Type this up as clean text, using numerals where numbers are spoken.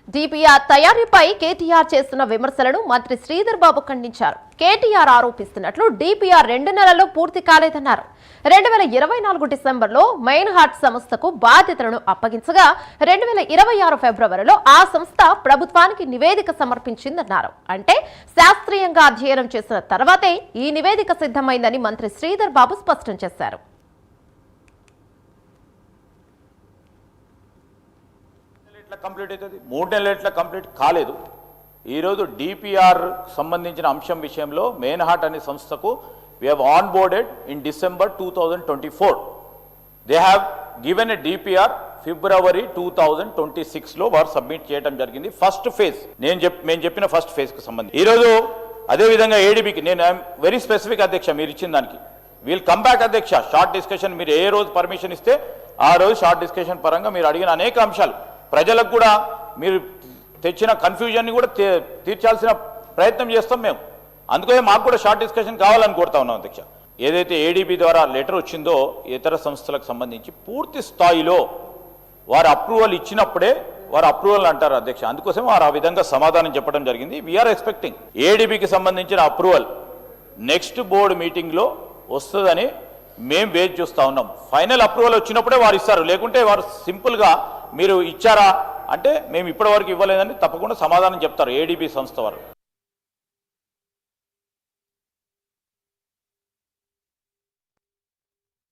DPR తయారీపై KTR చేస్తున్న విమర్శలను మంత్రి శ్రీధర్ బాబు ఖండించారు. కేటీఆర్ ఆరోపిస్తున్నట్లు డిపిఆర్ 2 నెలల్లో పూర్తి కాలేదన్నారు. 2024 డిసెంబర్లో మెయిన్ హార్ట్ సంస్థకు బాధ్యతలను అప్పగించగా 2026 ఫిబ్రవరిలో ఆ సంస్థ ప్రభుత్వానికి నివేదిక సమర్పించిందన్నారు. అంటే శాస్త్రీయంగా అధ్యయనం చేసిన తర్వాతే ఈ నివేదిక సిద్ధమైందని మంత్రి శ్రీధర్ బాబు స్పష్టం చేశారు. కంప్లీట్ అవుతుంది 3 నెలల ఎట్లా కంప్లీట్ కాలేదు. ఈరోజు డిపిఆర్ సంబంధించిన అంశం విషయంలో మెయిన్ హార్ట్ అనే సంస్థకు we have onboarded in December 2024. They have given a DPR February 2026 లో వారు సబ్మిట్ చేయడం జరిగింది. ఫస్ట్ ఫేజ్ మేము చెప్పిన ఫస్ట్ ఫేజ్ కు సంబంధించి ఈరోజు అదేవిధంగా ఏడీబీకి నేను వెరీ స్పెసిఫిక్ అధ్యక్ష మీరు ఇచ్చిన దానికి వీల్ కమ్ బ్యాక్ అధ్యక్ష షార్ట్ డిస్కషన్ మీరు ఏ రోజు పర్మిషన్ ఇస్తే ఆ రోజు షార్ట్ డిస్కషన్ పరంగా మీరు అడిగిన అనేక అంశాలు ప్రజలకు కూడా మీరు తెచ్చిన కన్ఫ్యూజన్ని కూడా తీర్చాల్సిన ప్రయత్నం చేస్తాం మేము. అందుకే మాకు కూడా షార్ట్ డిస్కషన్ కావాలని కోరుతా ఉన్నాం అధ్యక్ష. ఏదైతే ఏడీబీ ద్వారా లెటర్ వచ్చిందో ఇతర సంస్థలకు సంబంధించి పూర్తి స్థాయిలో వారు అప్రూవల్ ఇచ్చినప్పుడే వారు అప్రూవల్ అంటారు అధ్యక్ష. అందుకోసం వారు ఆ విధంగా సమాధానం చెప్పడం జరిగింది. వీఆర్ ఎక్స్పెక్టింగ్ ఏడీబీకి సంబంధించిన అప్రూవల్ నెక్స్ట్ బోర్డు మీటింగ్లో వస్తుందని మేము వేచి చూస్తూ ఉన్నాం. ఫైనల్ అప్రూవల్ వచ్చినప్పుడే వారు ఇస్తారు. లేకుంటే వారు సింపుల్గా మీరు ఇచ్చారా అంటే మేము ఇప్పటివరకు ఇవ్వలేదని తప్పకుండా సమాధానం చెప్తారు ఏడీబీ సంస్థ వారు.